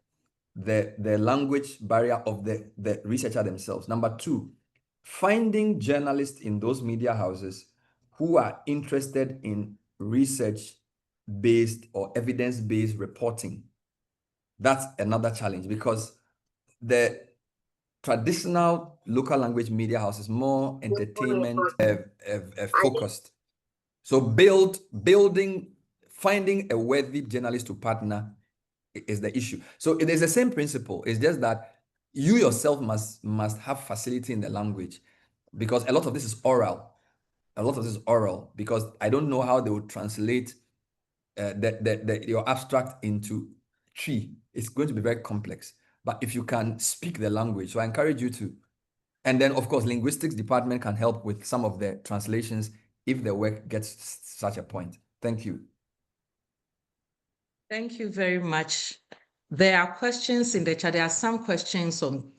language barrier of the researcher themselves. Number two, finding journalists in those media houses who are interested in research-based or evidence-based reporting. That's another challenge because the traditional local language media house is more entertainment focused. So finding a worthy journalist to partner is the issue. So it is the same principle. It's just that you yourself must have facility in the language, because a lot of this is oral. A lot of this is oral because I don't know how they would translate your abstract into tree. It's going to be very complex. But if you can speak the language, so I encourage you to. And then, of course, linguistics department can help with some of the translations if the work gets such a point. Thank you. Thank you very much. There are questions in the chat. There are some questions on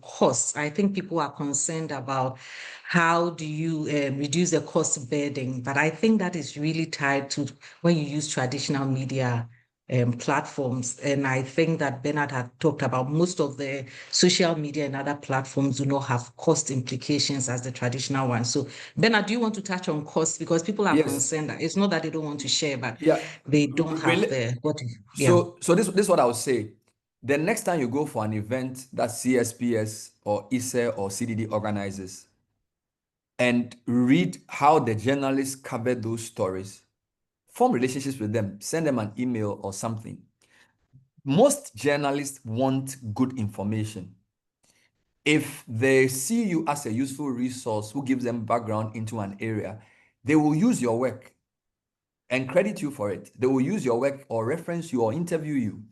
costs. I think people are concerned about how do you reduce the cost burden, but I think that is really tied to when you use traditional media platforms. And I think that Bernard had talked about most of the social media and other platforms do not have cost implications as the traditional ones. So Bernard, do you want to touch on costs? Because people are concerned that it's not that they don't want to share, but they don't have the what. So this is what I would say. The next time you go for an event that CSPS or ISE or CDD organizes, and read how the journalists cover those stories, form relationships with them, send them an email or something. Most journalists want good information. If they see you as a useful resource who gives them background into an area, they will use your work and credit you for it. They will use your work or reference you or interview you.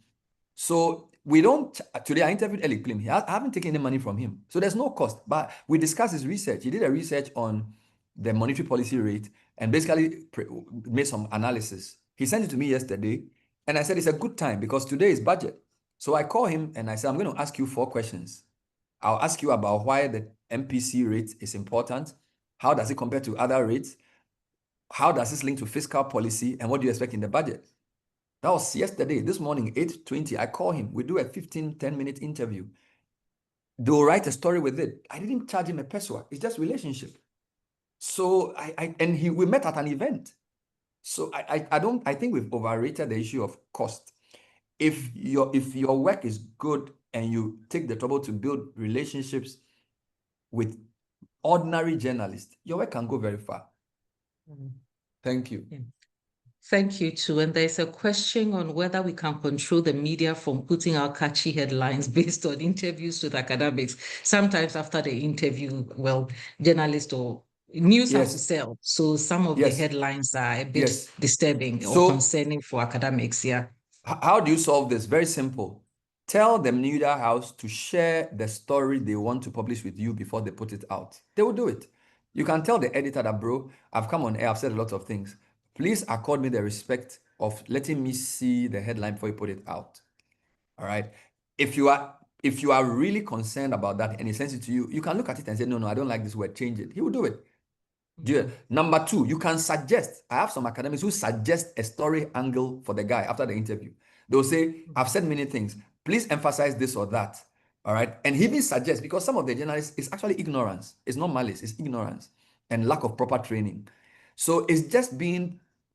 So we don't, today I interviewed Eli Klim. I haven't taken any money from him. So there's no cost, but we discussed his research. He did a research on the monetary policy rate and basically made some analysis. He sent it to me yesterday and I said, it's a good time because today is budget. So I called him and I said, I'm going to ask you 4 questions. I'll ask you about why the MPC rate is important. How does it compare to other rates? How does this link to fiscal policy? And what do you expect in the budget? That was yesterday. This morning, 8:20, I call him. We do a 10-minute interview. They'll write a story with it. I didn't charge him a peso. It's just relationship. So we met at an event. So I think we've overrated the issue of cost. If your work is good and you take the trouble to build relationships with ordinary journalists, your work can go very far. Thank you. Yeah. Thank you too. And there's a question on whether we can control the media from putting out catchy headlines based on interviews with academics. Sometimes after the interview, well, journalists or news has to sell. So some of the headlines are a bit disturbing or concerning for academics. Yeah. How do you solve this? Very simple. Tell the media house to share the story they want to publish with you before they put it out. They will do it. You can tell the editor that, bro, I've come on air, I've said a lot of things. Please accord me the respect of letting me see the headline before you put it out. All right. If you are really concerned about that and he sends it to you, you can look at it and say, no, I don't like this word, change it. He will do it. Number 2, you can suggest. I have some academics who suggest a story angle for the guy after the interview. They'll say, I've said many things. Please emphasize this or that. All right. And he even suggests, because some of the journalists, it's actually ignorance. It's not malice, it's ignorance and lack of proper training. So it's just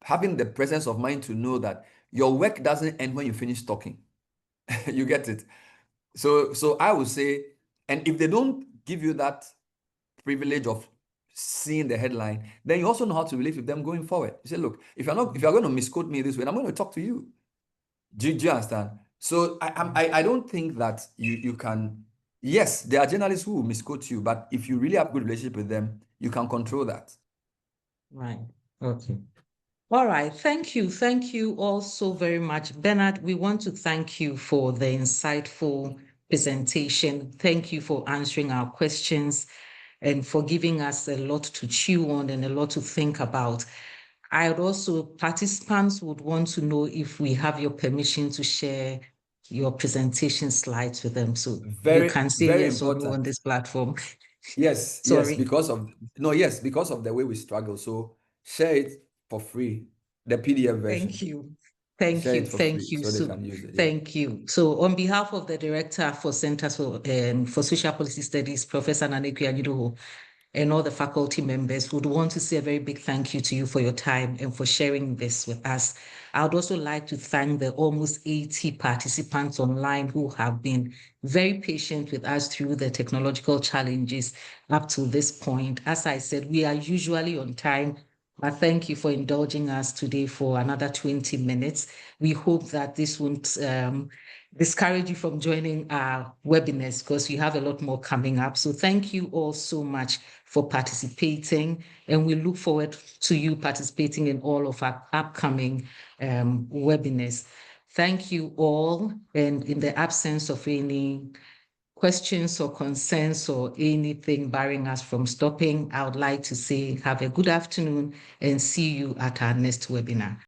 having the presence of mind to know that your work doesn't end when you finish talking. You get it? So I would say, and if they don't give you that privilege of seeing the headline, then you also know how to relate with them going forward. You say, look, if you're going to misquote me this way, I'm going to talk to you. Do you understand? So I don't think that you can. Yes, there are journalists who will misquote you, but if you really have a good relationship with them, you can control that. Right. Okay. All right, thank you. Thank you all so very much. Bernard, we want to thank you for the insightful presentation. Thank you for answering our questions and for giving us a lot to chew on and a lot to think about. Participants would want to know if we have your permission to share your presentation slides with them. So you can say very yes or no on important. this platform. Yes, Sorry. because of the way we struggle. So share it for free, the PDF version. Thank you. Thank Share you. it for Thank free you. so they So can use it. Yeah. thank you. So on behalf of the Director for Centers for Social Policy Studies, Professor Naneku Anyidoho, and all the faculty members, would want to say a very big thank you to you for your time and for sharing this with us. I would also like to thank the almost 80 participants online who have been very patient with us through the technological challenges up to this point. As I said, we are usually on time, but thank you for indulging us today for another 20 minutes. We hope that this won't discourage you from joining our webinars because we have a lot more coming up. So thank you all so much for participating, and we look forward to you participating in all of our upcoming webinars. Thank you all, and in the absence of any questions or concerns or anything barring us from stopping, I would like to say have a good afternoon and see you at our next webinar.